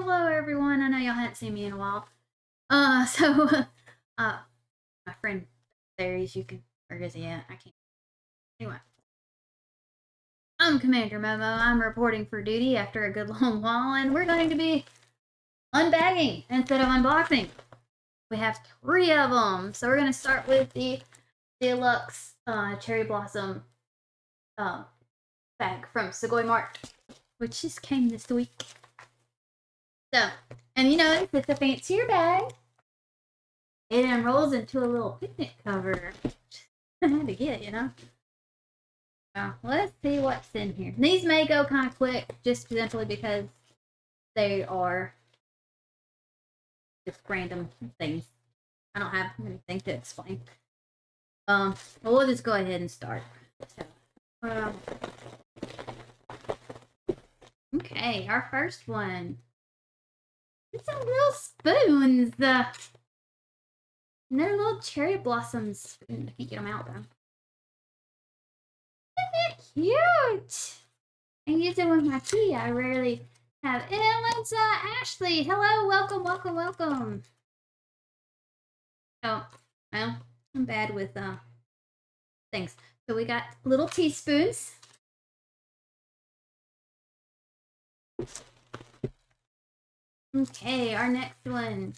hello everyone. I know y'all hadn't seen me in a while. My friend there is, you can, where is he at? I can't. Anyway. I'm Commander Momo. I'm reporting for duty after a good long while, and we're going to be unbagging instead of unboxing. We have 3 of them. So we're going to start with the deluxe cherry blossom bag from Segoy Mart, which just came this week. So, and you know, it's a fancier bag. It enrolls into a little picnic cover. I had to get, you know. Let's see what's in here. These may go kind of quick, just simply because they are just random things. I don't have anything to explain. Well, we'll just go ahead and start. So, okay, our first one. It's some little spoons. And they're little cherry blossoms. I can't get them out though. Isn't that cute? I use it with my tea. I rarely have. And it's Ashley. Hello, welcome, welcome, welcome. Oh, well, I'm bad with things. So we got little teaspoons. Okay, our next one.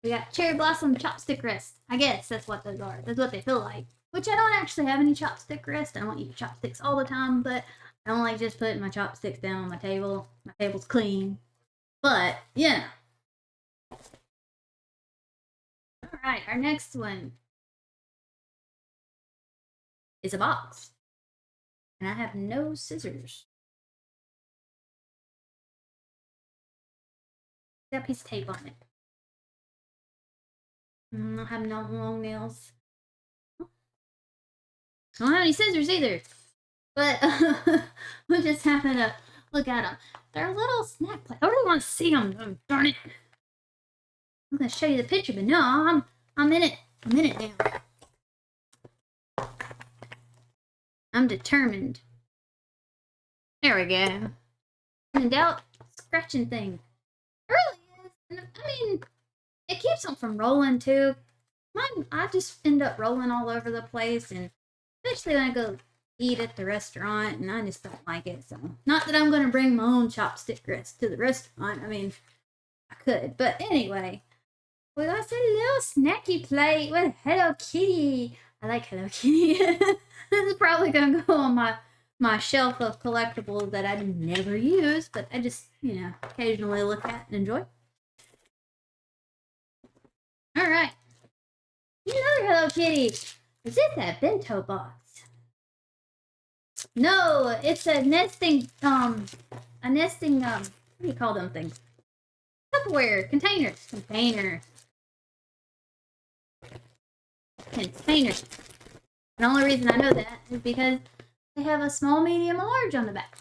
We got cherry blossom chopstick rest. I guess that's what those are. That's what they feel like. Which I don't actually have any chopstick rest. I don't eat chopsticks all the time, but I don't like just putting my chopsticks down on my table. My table's clean. But, yeah. Alright, our next one is a box. And I have no scissors. Got a piece of tape on it. I have no long nails. I don't have any scissors either. But we just happen to look at them. They're a little snack plate. I really want to see them. Darn it. I'm going to show you the picture, but no, I'm in it. I'm in it now. I'm determined. There we go. In doubt, scratching thing. It really is. And I mean, it keeps them from rolling too. I just end up rolling all over the place, and especially when I go eat at the restaurant, and I just don't like it. So, not that I'm going to bring my own chopstick rest to the restaurant. I mean, I could, but anyway, we got a little snacky plate with Hello Kitty. I like Hello Kitty. This is probably going to go on my shelf of collectibles that I never use, but I just, you know, occasionally look at and enjoy. All right. Another Hello Kitty. Is this a bento box? No, it's a nesting, what do you call them things? Tupperware, containers. The only reason I know that is because they have a small, medium, and large on the back.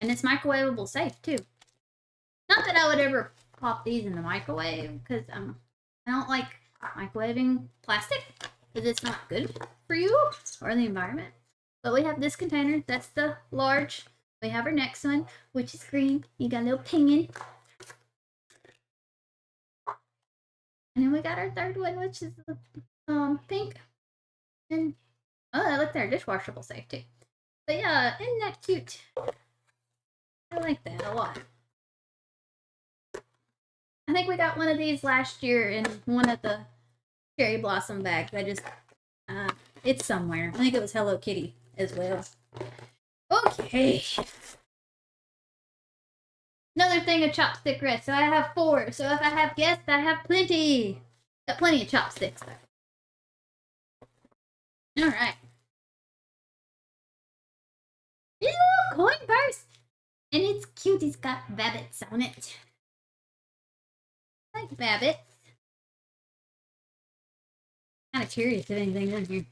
And it's microwavable safe, too. Not that I would ever pop these in the microwave, because I don't like microwaving plastic, because it's not good for you or the environment. But we have this container. That's the large. We have our next one, which is green. You got a little pinion. And then we got our third one, which is pink. And oh, look, they're dishwashable safe too. But yeah, isn't that cute? I like that a lot. I think we got one of these last year in one of the cherry blossom bags. It's somewhere. I think it was Hello Kitty as well. Okay. Another thing of chopstick rest. So I have 4. So if I have guests, I have plenty. Got plenty of chopsticks though. Alright. Little coin purse. And it's cute. It's got babbits on it. I like babbits. Kind of curious if anything's in here.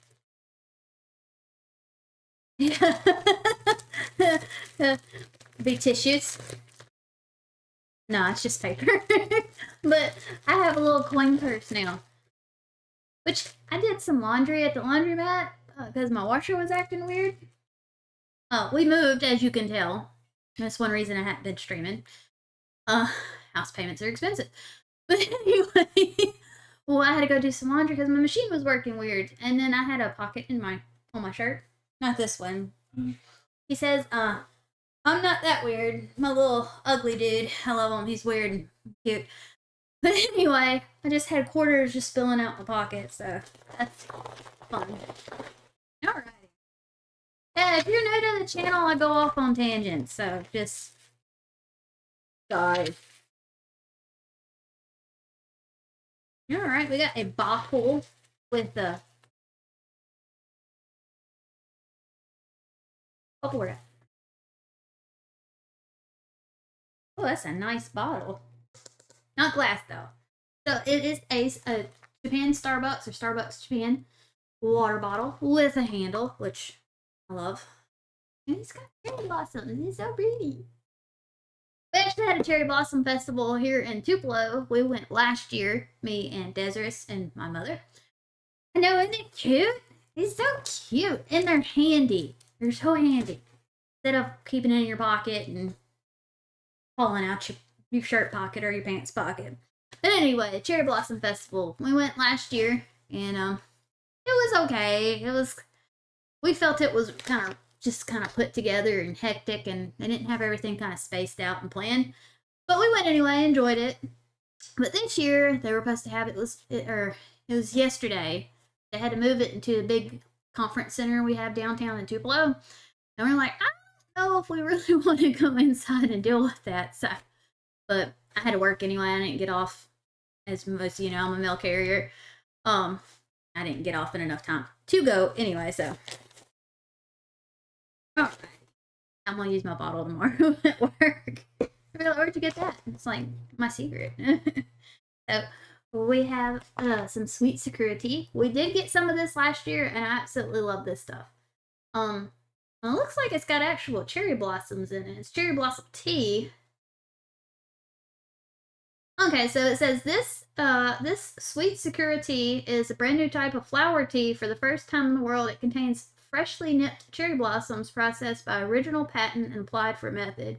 Big tissues. No, it's just paper. But I have a little coin purse now. Which I did some laundry at the laundromat because my washer was acting weird. We moved, as you can tell. That's one reason I hadn't been streaming. House payments are expensive. But anyway, well, I had to go do some laundry because my machine was working weird. And then I had a pocket on my shirt. Not this one. He says, I'm not that weird. My little ugly dude. I love him. He's weird and cute. But anyway, I just had quarters just spilling out my pocket, so that's fun. Alright. Yeah, if you're new to the channel, I go off on tangents, so just guys. Alright, we got a bottle with a bubble wrap. Oh, that's a nice bottle. Not glass though. So it is a Japan Starbucks or Starbucks Japan water bottle with a handle, which I love. And it's got cherry blossoms. It's so pretty. We actually had a cherry blossom festival here in Tupelo. We went last year, me and Desiree and my mother. I know, isn't it cute? It's so cute. And they're handy. They're so handy. Instead of keeping it in your pocket and falling out your shirt pocket or your pants pocket. But anyway, Cherry Blossom Festival. We went last year, and it was okay. We felt it was kind of put together and hectic, and they didn't have everything kind of spaced out and planned. But we went anyway, enjoyed it. But this year they were supposed to have it was yesterday. They had to move it into a big conference center we have downtown in Tupelo, and we're like, I don't know if we really want to go inside and deal with that. So, but I had to work anyway. I didn't get off, as most of you know, I'm a mail carrier. I didn't get off in enough time to go anyway. So, all right, I'm gonna use my bottle tomorrow at work. Like, where'd you get that? It's like my secret. So we have some sweet security. We did get some of this last year, and I absolutely love this stuff. It looks like it's got actual cherry blossoms in it. It's cherry blossom tea. Okay, so it says this sweet security is a brand new type of flower tea for the first time in the world. It contains freshly nipped cherry blossoms processed by original patent and applied for method.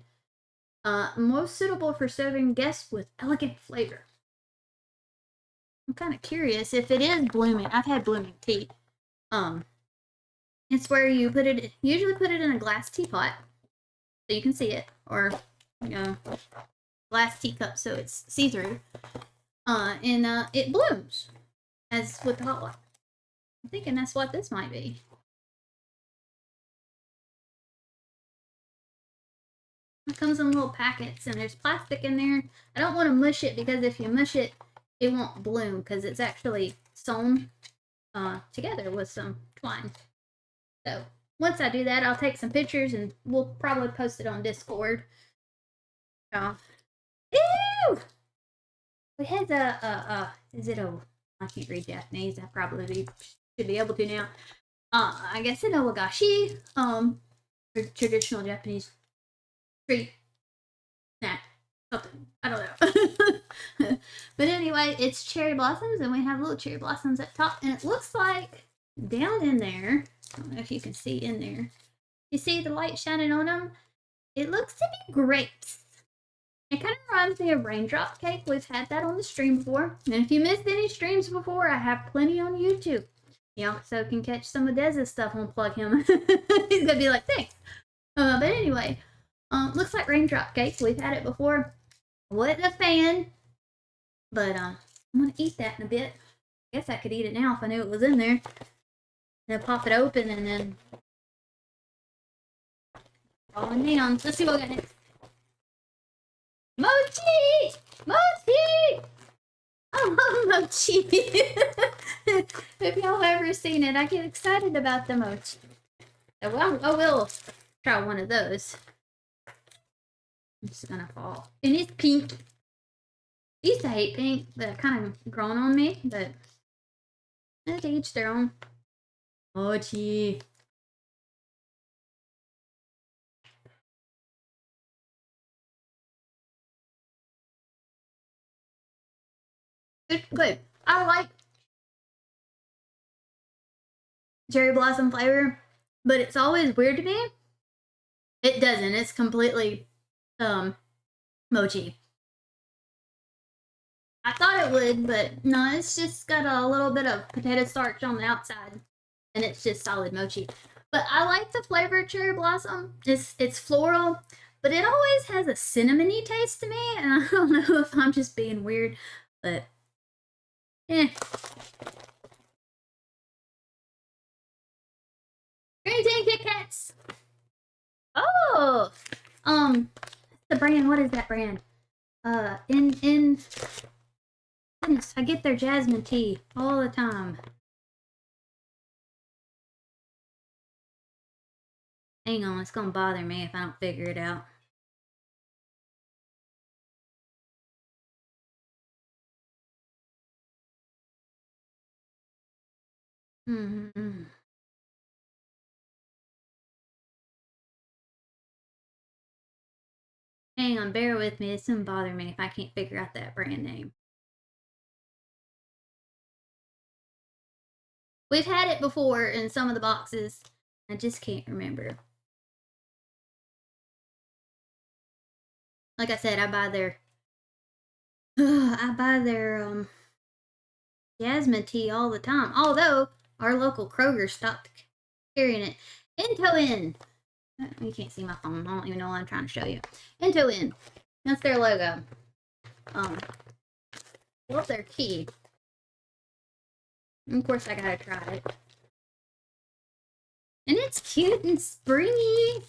Most suitable for serving guests with elegant flavor. I'm kind of curious if it is blooming. I've had blooming tea. It's where you usually put it in a glass teapot so you can see it, or glass teacup so it's see-through. And it blooms as with the hot water. I'm thinking that's what this might be. It comes in little packets, and there's plastic in there. I don't want to mush it because if you mush it, it won't bloom because it's actually sewn together with some twine. So once I do that, I'll take some pictures and we'll probably post it on Discord. So, ew! We had I can't read Japanese. I probably should be able to now. I guess an owagashi, traditional Japanese treat snack, something. I don't know. But anyway, it's cherry blossoms, and we have little cherry blossoms at top, and it looks like down in there, I don't know if you can see in there, you see the light shining on them? It looks to be grapes. It kind of reminds me of raindrop cake. We've had that on the stream before. And if you missed any streams before, I have plenty on YouTube. You know, so can catch some of Dez's stuff. I'll plug him. He's gonna be like, thanks. But anyway, looks like raindrop cake. We've had it before. Wasn't a fan, but I'm gonna eat that in a bit. I guess I could eat it now if I knew it was in there. And then pop it open and then falling down. Let's see what we got next. Mochi! Mochi! I love mochi. If y'all ever seen it, I get excited about the mochi. So I will try one of those. It's gonna fall. And it's pink. I used to hate pink, but kind of grown on me, but to each their own. Mochi. It's good. I like cherry blossom flavor, but it's always weird to me It doesn't. It's completely mochi. I thought it would, but no, it's just got a little bit of potato starch on the outside, and it's just solid mochi. But I like the flavor of cherry blossom. It's floral, but it always has a cinnamony taste to me, and I don't know if I'm just being weird, but eh. Green Tea Kit Kats. Oh, the brand. What is that brand? Goodness, I get their jasmine tea all the time. Hang on, it's gonna bother me if I don't figure it out. Mm-hmm. Hang on, bear with me. It's gonna bother me if I can't figure out that brand name. We've had it before in some of the boxes. I just can't remember. Like I said, I buy their jasmine tea all the time. Although our local Kroger stopped carrying it. Into you can't see my phone. I don't even know what I'm trying to show you. Into that's their logo. Love their tea. And of course, I gotta try it. And it's cute and springy.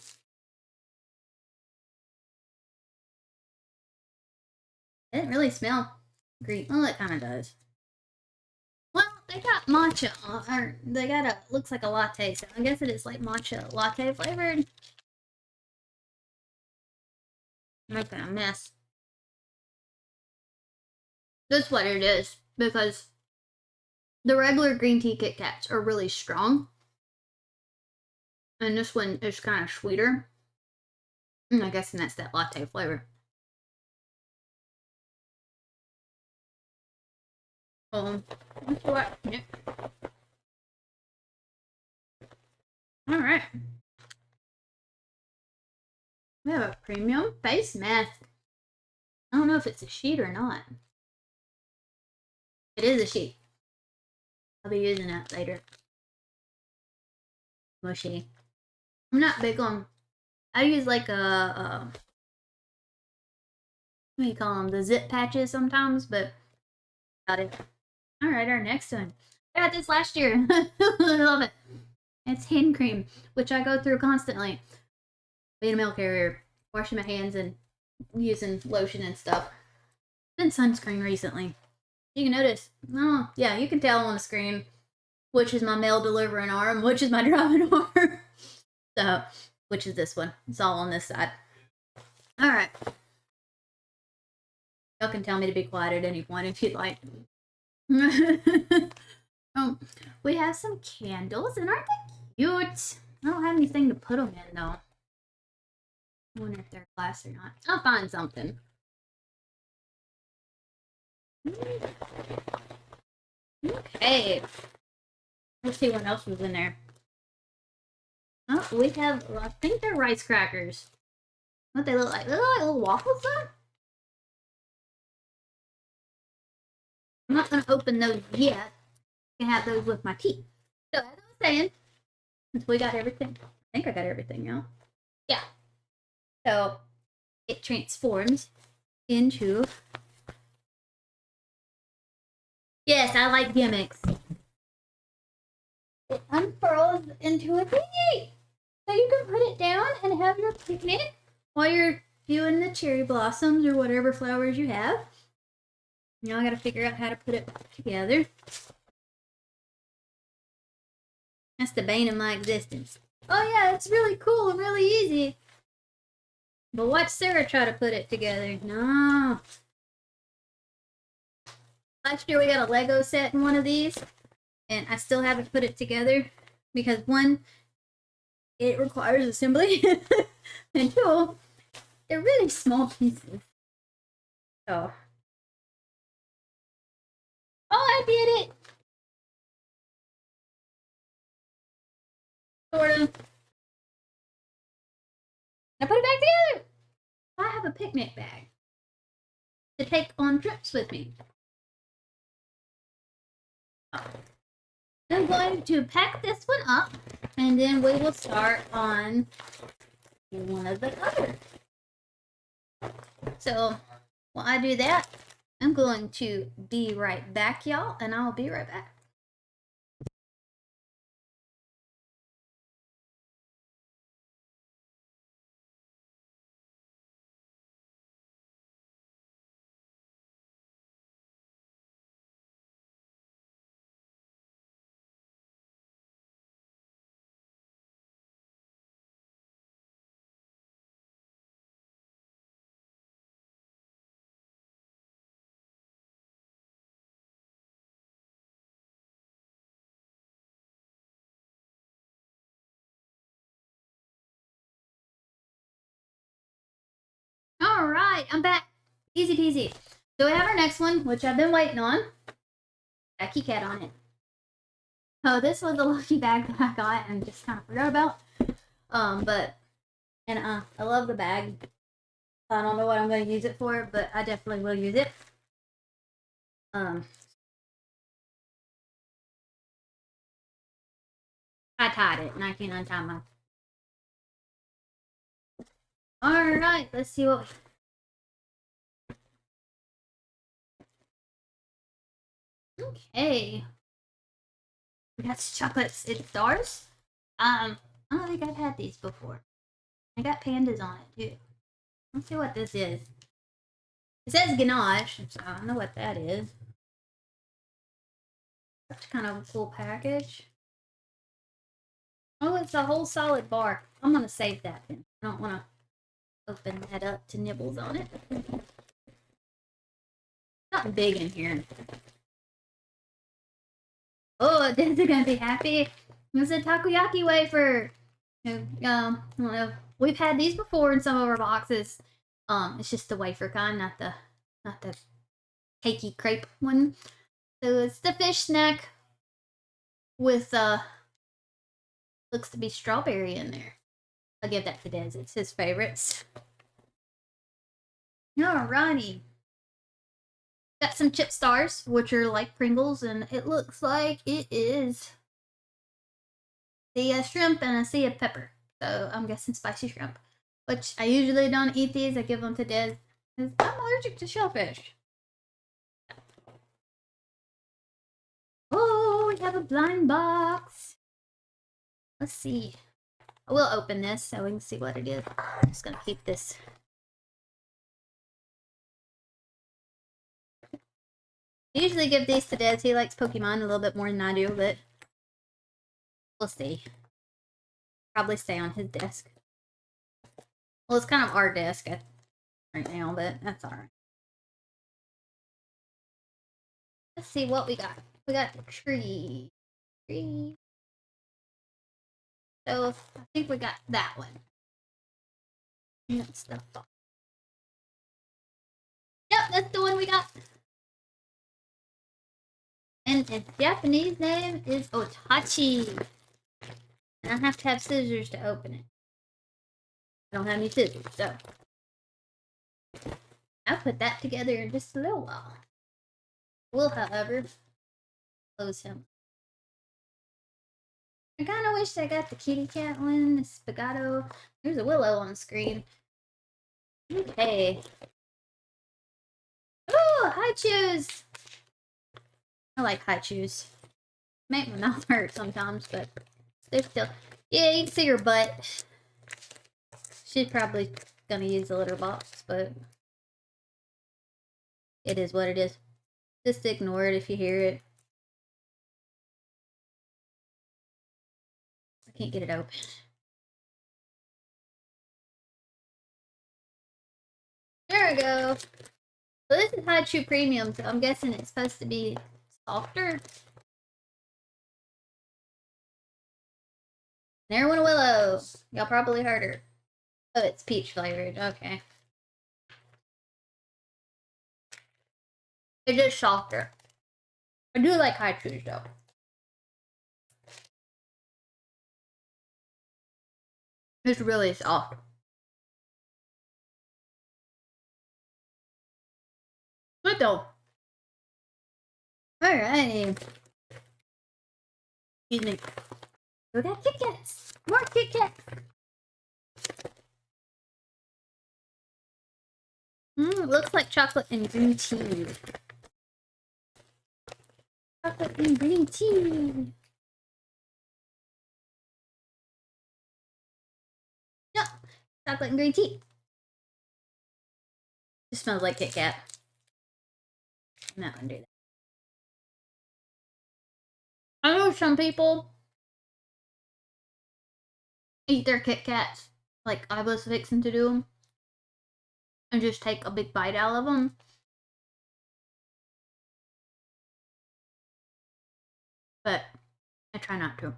It didn't really smell green. Well, it kind of does. Well, they got matcha, or they got looks like a latte, so I guess it is like matcha latte flavored. I'm making a mess. That's what it is, because the regular green tea Kit Kats are really strong. And this one is kind of sweeter. And I guess that's that latte flavor. That's what. Yep. All right. We have a premium face mask. I don't know if it's a sheet or not. It is a sheet. I'll be using that later. Mushy. I'm not big on. I use like what do you call them? The zip patches sometimes, but got it. All right, our next one. I got this last year. I love it. It's hand cream, which I go through constantly. Being a mail carrier, washing my hands and using lotion and stuff. Been sunscreen recently. You can notice. Oh, yeah, you can tell on the screen which is my mail delivering arm, which is my driving arm. So, which is this one? It's all on this side. All right. Y'all can tell me to be quiet at any point if you'd like. We have some candles, and aren't they cute? I don't have anything to put them in, though. I wonder if they're glass or not. I'll find something. Okay. Let's see what else was in there. Oh, we have, I think they're rice crackers. What they look like? They look like little waffles, though? I'm not going to open those yet. I can have those with my tea. So, as I was saying, since we got everything, I think I got everything out. Yeah. So, it transforms into. Yes, I like gimmicks. It unfurls into a thingy. So you can put it down and have your picnic while you're viewing the cherry blossoms or whatever flowers you have. Now I gotta figure out how to put it together. That's the bane of my existence. Oh yeah, it's really cool and really easy. But watch Sarah try to put it together. No. Last year we got a Lego set in one of these, and I still haven't put it together because one, it requires assembly, and two, they're really small pieces. So, oh, I did it. Sort of. I put it back together. I have a picnic bag to take on trips with me. I'm going to pack this one up, and then we will start on one of the others. So while I do that, I'm going to be right back, y'all, and I'll be right back. All right, I'm back. Easy peasy. So we have our next one, which I've been waiting on. Becky Cat on it. Oh, this was a lucky bag that I got and just kind of forgot about. I love the bag. I don't know what I'm going to use it for, but I definitely will use it. I tied it and I can't untie my. All right, let's see what. Okay. We got chocolate stars. I don't think I've had these before. I got pandas on it too. Let's see what this is. It says ganache, so I don't know what that is. That's kind of a cool package. Oh, it's a whole solid bar. I'm gonna save that then. I don't want to open that up to nibbles on it. Not big in here. Oh, this is gonna be happy. It's a takoyaki wafer. We've had these before in some of our boxes. It's just the wafer kind, not the cakey crepe one. So it's the fish snack with looks to be strawberry in there. I'll give that to Des. It's his favorites. Alrighty. Got some chip stars, which are like Pringles, and it looks like it is the shrimp and a sea of pepper. So I'm guessing spicy shrimp. Which I usually don't eat these. I give them to Des because I'm allergic to shellfish. Oh, we have a blind box. Let's see. I will open this so we can see what it is. I'm just gonna keep this. I usually give these to Des. He likes Pokemon a little bit more than I do, but we'll see. Probably stay on his desk. Well, it's kind of our desk right now, but that's alright. Let's see what we got. We got the tree. So I think we got that one. That's the box. Yep, that's the one we got. And its Japanese name is Otachi. And I have to have scissors to open it. I don't have any scissors, so I'll put that together in just a little while. Will, however, close him. I kind of wish I got the kitty cat one, the Spagato. There's a Willow on the screen. Okay. Oh, high chews. I like high chews. Make my mouth hurt sometimes, but they're still. Yeah, you can see her butt. She's probably gonna use the litter box, but it is what it is. Just ignore it if you hear it. I can't get it open. There we go. So this is High Chew Premium, so I'm guessing it's supposed to be softer. There went a Willow. Y'all probably heard her. Oh, it's peach flavored. Okay. It's just softer. I do like High Chews though. It's really soft. though. Alrighty. Excuse me. We got Kit Kats. More Kit Kats. Looks like chocolate and green tea. Chocolate and green tea. No, chocolate and green tea. It smells like Kit Kat. I'm not gonna do that. I know some people eat their Kit Kats like I was fixing to do them and just take a big bite out of them. But I try not to.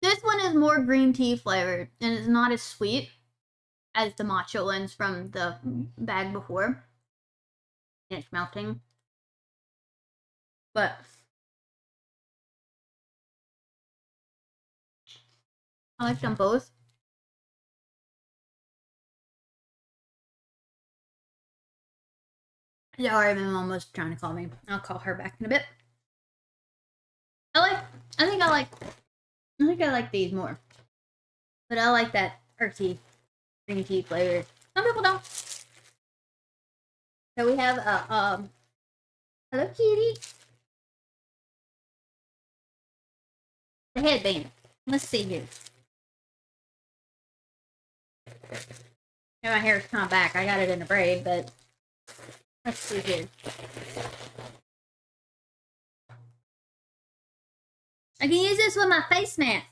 This one is more green tea flavored and it's not as sweet as the matcha ones from the bag before. And it's melting. But I like them both. Sorry, my mom was trying to call me. I'll call her back in a bit. I think I like these more. But I like that earthy green tea flavor. Some people don't. So we have Hello Kitty. The headband. Let's see here. My hair's come back. I got it in a braid, but let's see here. I can use this with my face mask.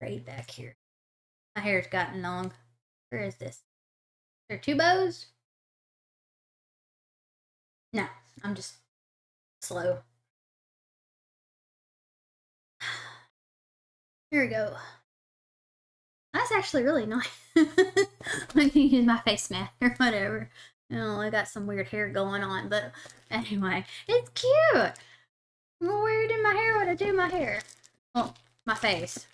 Braid back here. My hair's gotten long. Where is this? Are there 2 bows? No, I'm just slow. Here we go. That's actually really nice. I can use my face mask or whatever. You know, I got some weird hair going on, but anyway, it's cute. I'm weird in my hair when I do my hair. Oh, my face.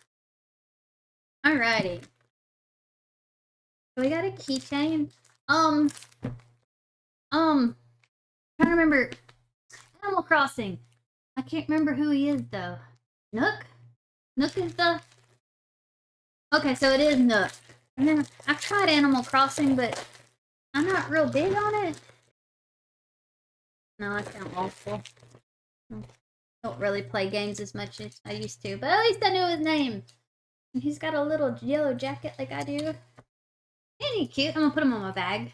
Alrighty. So we got a keychain. Trying to remember Animal Crossing. I can't remember who he is though. Nook? Nook is the... Okay, so it is Nook. And then I've tried Animal Crossing, but I'm not real big on it. No, I sound awful. I don't really play games as much as I used to, but at least I know his name. And he's got a little yellow jacket like I do. Isn't he cute? I'm gonna put him on my bag.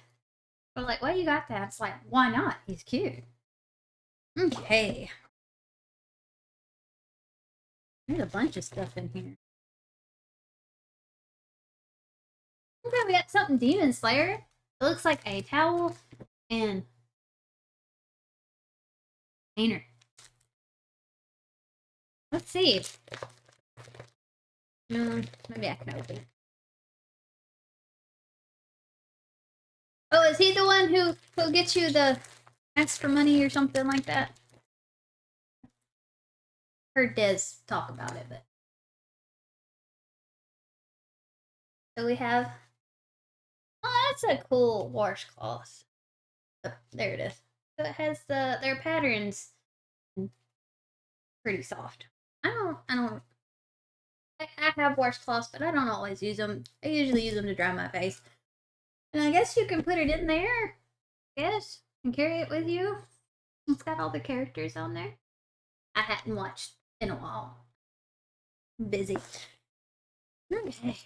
But like, why you got that? It's like, why not? He's cute. Okay. There's a bunch of stuff in here. Okay, we got something Demon Slayer. It looks like a towel and painter. Let's see. Maybe I can open it. Oh, is he the one who gets you the extra money or something like that? Heard Des talk about it, but so we have. Oh, that's a cool washcloth. Oh, there it is. So it has their patterns. Pretty soft. I have washcloths, but I don't always use them. I usually use them to dry my face. And I guess you can put it in there. Yes, and carry it with you. It's got all the characters on there. I hadn't watched in a while. I'm busy. Okay.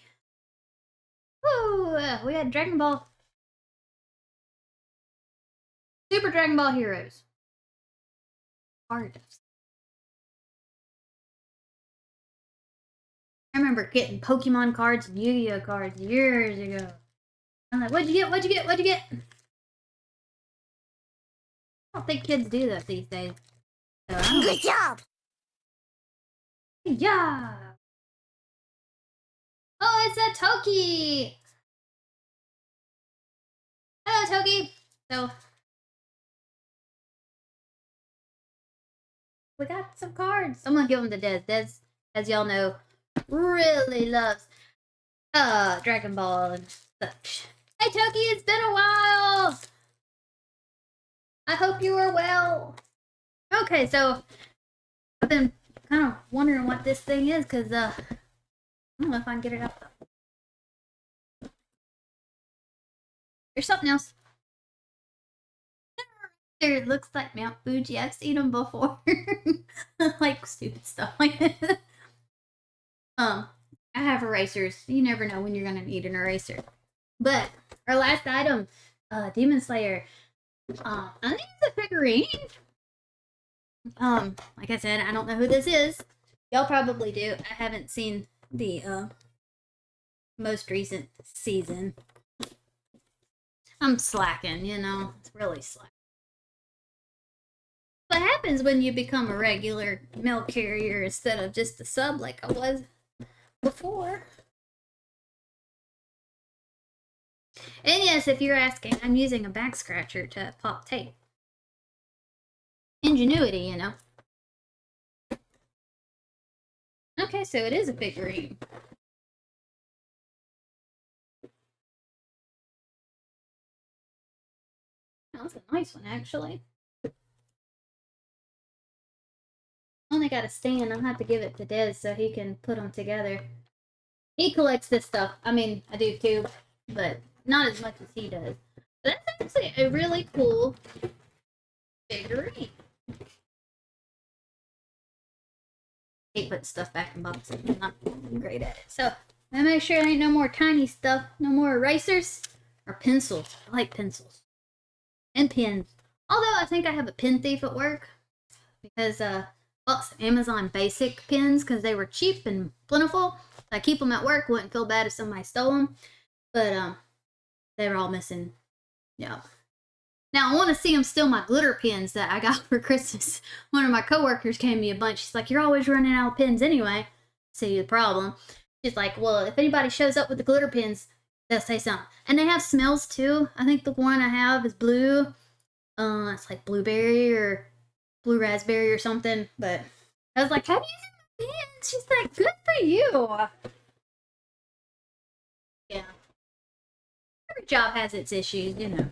Woo! We got Dragon Ball. Super Dragon Ball Heroes. Hard. I remember getting Pokemon cards and Yu-Gi-Oh cards years ago. I'm like, what'd you get? What'd you get? What'd you get? I don't think kids do that these days. So good job! Good job! Oh, it's a Toki! Hello, Toki! So, we got some cards. I'm gonna give them to Des. Des, as y'all know, really loves Dragon Ball and such. Hey, Toki, it's been a while! I hope you are well. Okay, so I've been kind of wondering what this thing is, because I don't know if I can get it up. There's something else. It looks like Mount Fuji. I've seen them before. Like stupid stuff like that. I have erasers. You never know when you're gonna need an eraser. But our last item, Demon Slayer. I think it's a figurine. Like I said, I don't know who this is. Y'all probably do. I haven't seen the most recent season. I'm slacking, you know. It's really slacking. What happens when you become a regular mail carrier instead of just a sub like I was before? And yes, if you're asking, I'm using a back scratcher to pop tape. Ingenuity, you know. Okay, so it is a figurine. Oh, that's a nice one, actually. Only got a stand. I'll have to give it to Des so he can put them together. He collects this stuff. I mean, I do too, but not as much as he does. But that's actually a really cool figurine. I hate putting stuff back in boxes. I'm not great at it. So, I make sure there ain't no more tiny stuff, no more erasers or pencils. I like pencils. And pens. Although I think I have a pen thief at work because bought some Amazon basic pens because they were cheap and plentiful. I keep them at work. Wouldn't feel bad if somebody stole them, but they were all missing. Yeah. Now I want to see them steal my glitter pens that I got for Christmas. One of my coworkers gave me a bunch. She's like, "You're always running out of pens anyway." See the problem? She's like, "Well, if anybody shows up with the glitter pens, they'll say something." And they have smells too. I think the one I have is blue. It's like blueberry or blue raspberry or something. But I was like, "How do you use pens?" She's like, "Good for you." Yeah. Every job has its issues, you know.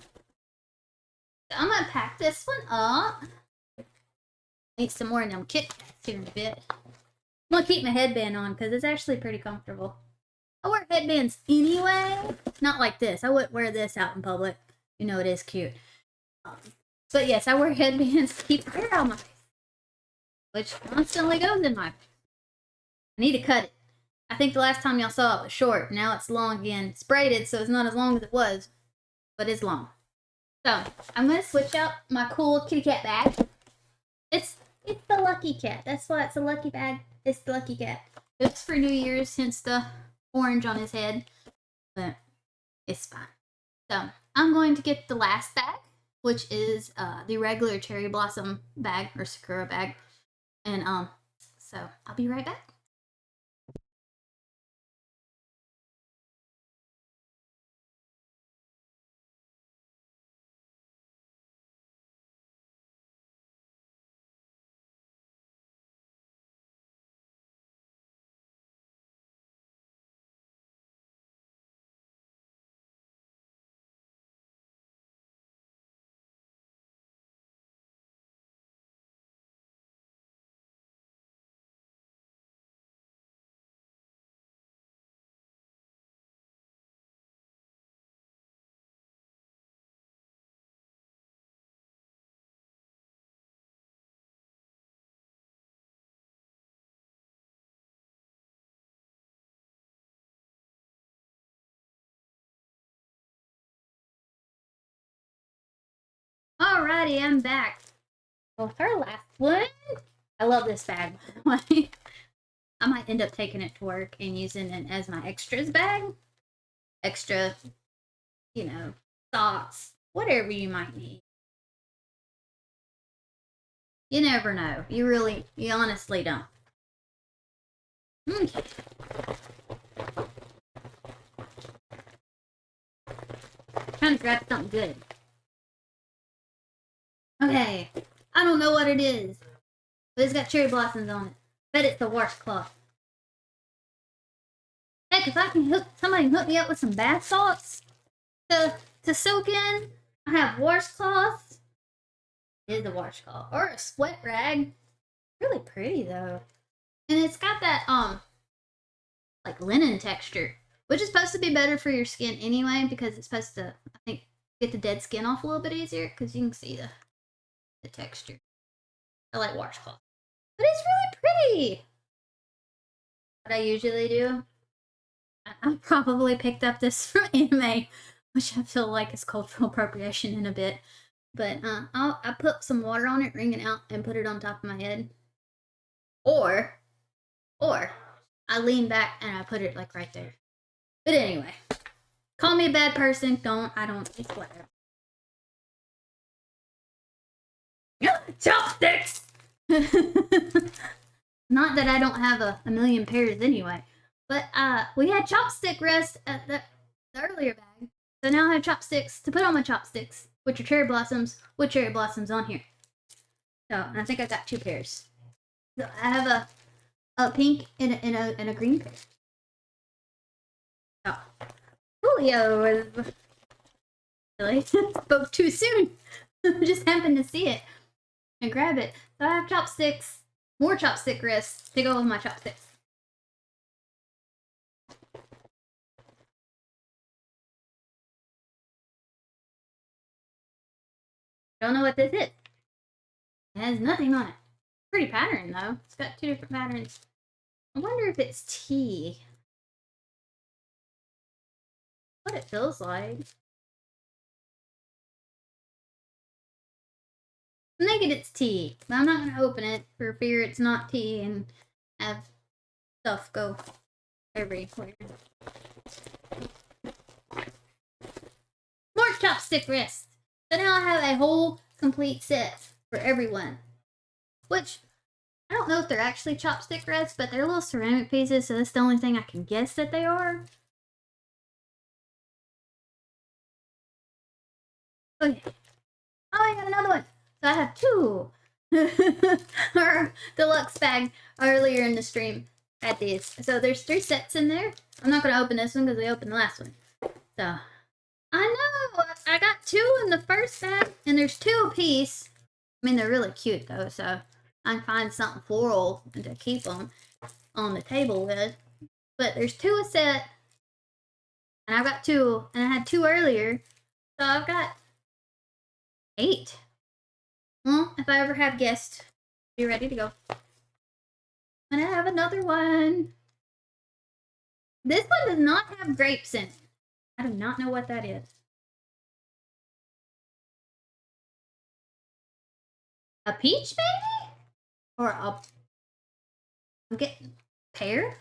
So I'm gonna pack this one up. Need some more of them Kit Kats here in a bit. I'm gonna keep my headband on because it's actually pretty comfortable. I wear headbands anyway. Not like this. I wouldn't wear this out in public. You know, it is cute. But yes, I wear headbands to keep the hair out of my face, which constantly goes in my face. I need to cut it. I think the last time y'all saw it was short. Now it's long again. It's braided, so it's not as long as it was, but it's long. So I'm gonna switch out my cool kitty cat bag. It's the Lucky Cat. That's why it's a lucky bag. It's the Lucky Cat. It's for New Year's, hence the orange on his head, but it's fine. So I'm going to get the last bag, which is the regular cherry blossom bag or sakura bag, and so I'll be right back. Alrighty, I'm back. Well, her last one. I love this bag, by the way. I might end up taking it to work and using it as my extras bag. Extra, you know, socks, whatever you might need. You never know. You honestly don't. Okay. Trying to grab something good. Okay. I don't know what it is, but it's got cherry blossoms on it. Bet it's a washcloth. Heck, if I can somebody hook me up with some bath salts to soak in. I have washcloths. It is a washcloth or a sweat rag. Really pretty though, and it's got that like linen texture, which is supposed to be better for your skin anyway because it's supposed to, I think, get the dead skin off a little bit easier because you can see the texture. I like washcloth, but it's really pretty. What I usually do, I probably picked up this from anime, which I feel like is cultural appropriation in a bit. But I put some water on it, wring it out, and put it on top of my head. Or I lean back and I put it like right there. But anyway, call me a bad person. I don't. It's whatever. Chopsticks! Not that I don't have a million pairs anyway. But we had chopstick rest at the earlier bag. So now I have chopsticks to put on my chopsticks, which are cherry blossoms with cherry blossoms on here. So, and I think I got 2 pairs. So I have a pink and a green pair. Oh. Julio was really spoke too soon. Just happened to see it and grab it. So I have chopsticks, more chopstick wrists to go with my chopsticks. Don't know what this is. It has nothing on it. Pretty pattern though. It's got 2 different patterns. I wonder if it's tea. What it feels like. I'm thinking it's tea, but I'm not gonna open it for fear it's not tea and have stuff go everywhere. More chopstick wrists. So now I have a whole complete set for everyone. Which, I don't know if they're actually chopstick wrists, but they're little ceramic pieces, so that's the only thing I can guess that they are. Okay. Oh, I got another one. So I have 2. Our deluxe bag earlier in the stream had these. So there's 3 sets in there. I'm not going to open this one because we opened the last one. So, I know! I got 2 in the first bag, and there's 2 apiece. I mean, they're really cute though, so I can find something floral to keep them on the table with. But there's 2 a set, and I've got 2, and I had 2 earlier, so I've got 8. Well, if I ever have guests, be ready to go. And I have another one. This one does not have grapes in it. I do not know what that is. A peach, maybe? Or a... I'm getting... Pear?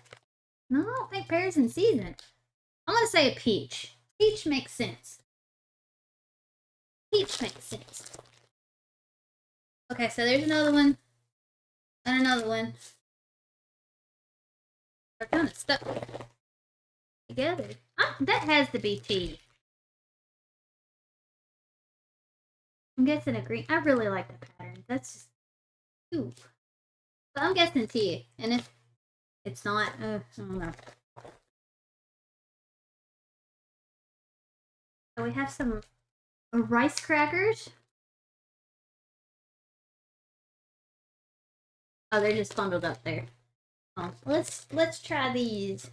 No, I don't think pear's in season. I'm gonna say a peach. Peach makes sense. Peach makes sense. Okay, so there's another one. And another one. They're kind of stuck together. That has to be tea. I'm guessing a green. I really like the pattern. That's just cute. But I'm guessing tea. And if it's not, I don't know. So we have some rice crackers. Oh, they're just bundled up there. Oh, let's try these.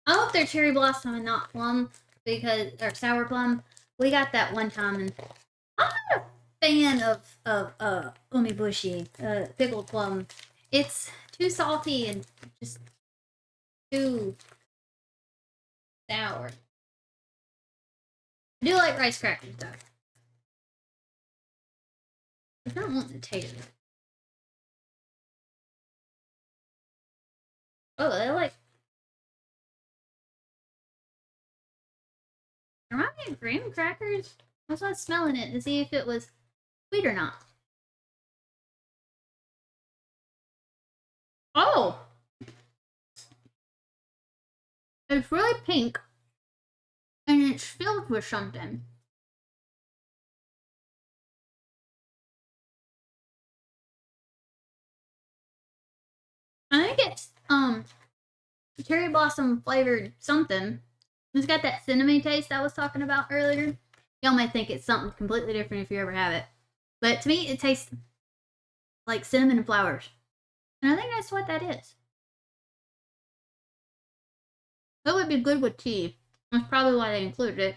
I hope they're cherry blossom and not plum, because or sour plum. We got that one time, and I'm not a fan of umibushi, pickled plum. It's too salty and just too sour. I do like rice crackers though. I don't want to taste it. Oh, I like. Remind me of graham crackers. I was smelling it to see if it was sweet or not. Oh! It's really pink. And it's filled with something. I think it's, cherry blossom flavored something. It's got that cinnamon taste I was talking about earlier. Y'all might think it's something completely different if you ever have it. But to me, it tastes like cinnamon and flowers. And I think that's what that is. That would be good with tea. That's probably why they included it.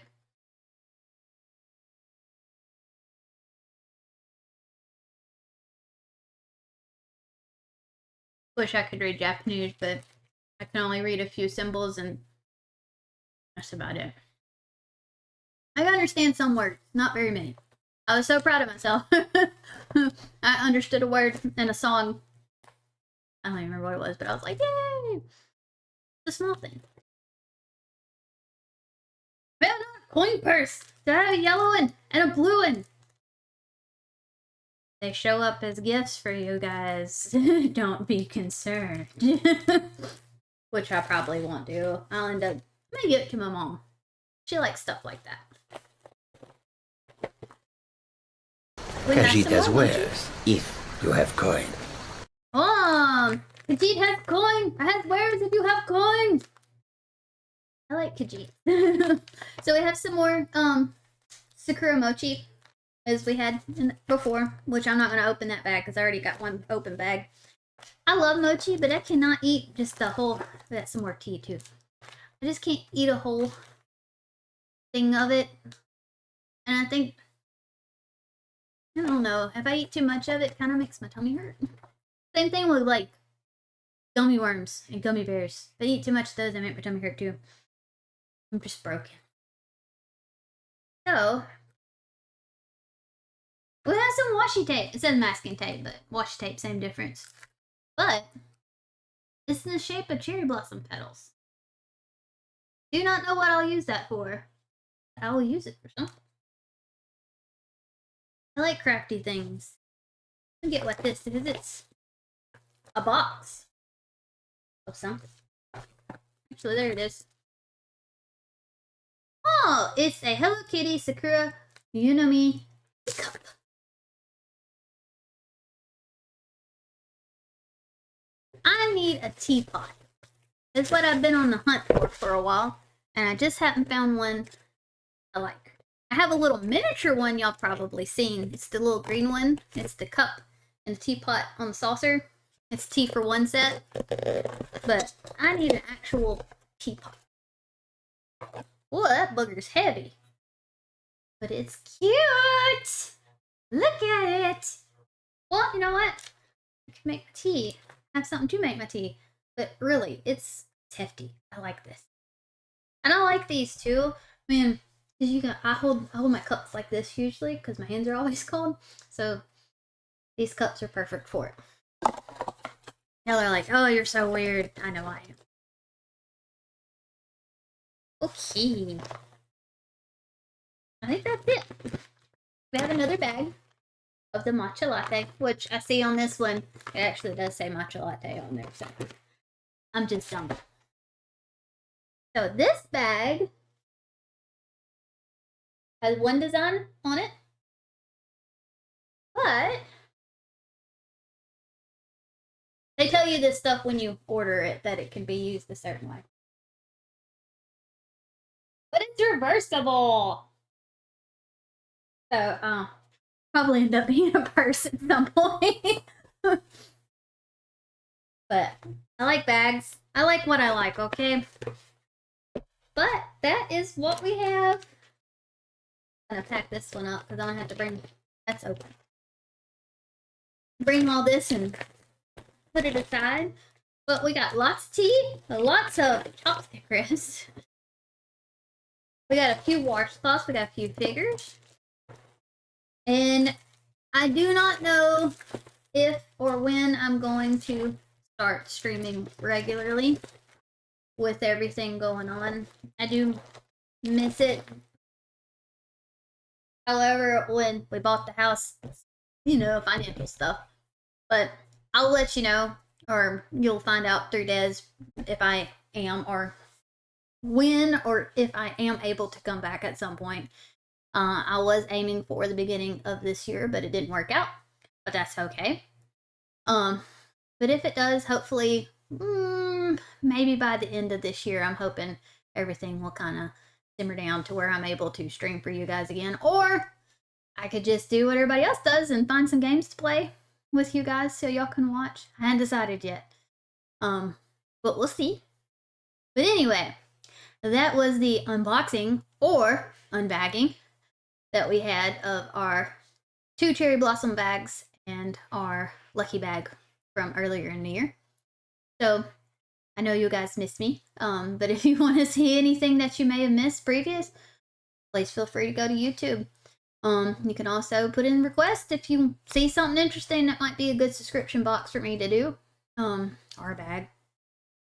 Wish I could read Japanese, but I can only read a few symbols and that's about it. I understand some words, not very many. I was so proud of myself. I understood a word in a song. I don't even remember what it was, but I was like, yay! It's a small thing. Well, not a coin purse. So I have a yellow one and a blue one. They show up as gifts for you guys. Don't be concerned. Which I probably won't do. I'll end up, I'm gonna give it to my mom. She likes stuff like that. Khajiit has wares, if you have coin. Khajiit has coin. I have wares if you have coin. I like Khajiit. So we have some more Sakura mochi as we had before, which I'm not going to open that bag because I already got one open bag. I love mochi, but I cannot eat just the whole. That's some more tea too. I just can't eat a whole thing of it, and I think, I don't know, if I eat too much of it, it kind of makes my tummy hurt. Same thing with like gummy worms and gummy bears. If I eat too much of those, they make my tummy hurt too. I'm just broken. So we have some washi tape. It says masking tape, but washi tape, same difference. But it's in the shape of cherry blossom petals. Do not know what I'll use that for. I will use it for something. I like crafty things. I get what this is. It's a box of something. Actually, there it is. Oh, it's a Hello Kitty Sakura Yunomi cup. I need a teapot. That's what I've been on the hunt for a while, and I just haven't found one I like. I have a little miniature one y'all probably seen. It's the little green one. It's the cup and the teapot on the saucer. It's tea for one set, but I need an actual teapot. Whoa, that booger's heavy, but it's cute. Look at it. Well, you know what? I can make tea. I have something to make my tea, but really, it's hefty. I like this, and I like these too. Man, I hold my cups like this usually because my hands are always cold. So these cups are perfect for it. Now they're like, oh, you're so weird. I know I am. Okay. I think that's it. We have another bag of the matcha latte, which I see on this one. It actually does say matcha latte on there, so I'm just dumb. So this bag has one design on it, but they tell you this stuff when you order it, that it can be used a certain way. But it's reversible! So, probably end up being a purse at some point. But I like bags. I like what I like, okay? But that is what we have. I'm gonna pack this one up because I don't have to bring. That's open. Bring all this and put it aside. But we got lots of tea, lots of chopstick wrists. We got a few washcloths. We got a few figures. And I do not know if or when I'm going to start streaming regularly with everything going on. I do miss it. However, when we bought the house, you know, financial stuff. But I'll let you know, or you'll find out through Des if I am, or when, or if I am able to come back at some point. I was aiming for the beginning of this year, but it didn't work out. But that's okay. But if it does, hopefully, maybe by the end of this year, I'm hoping everything will kind of simmer down to where I'm able to stream for you guys again. Or I could just do what everybody else does and find some games to play with you guys so y'all can watch. I hadn't decided yet. But we'll see. But anyway, that was the unboxing or unbagging that we had of our 2 cherry blossom bags and our lucky bag from earlier in the year. So I know you guys missed me, but if you want to see anything that you may have missed previous, please feel free to go to YouTube. You can also put in requests if you see something interesting that might be a good subscription box for me to do, or a bag.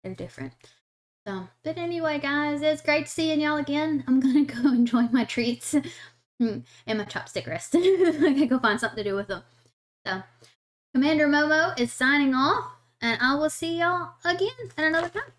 They're different. So, but anyway, guys, it's great seeing y'all again. I'm gonna go enjoy my treats and my chopstick rest. I gotta go find something to do with them. So, Commander Momo is signing off, and I will see y'all again at another time.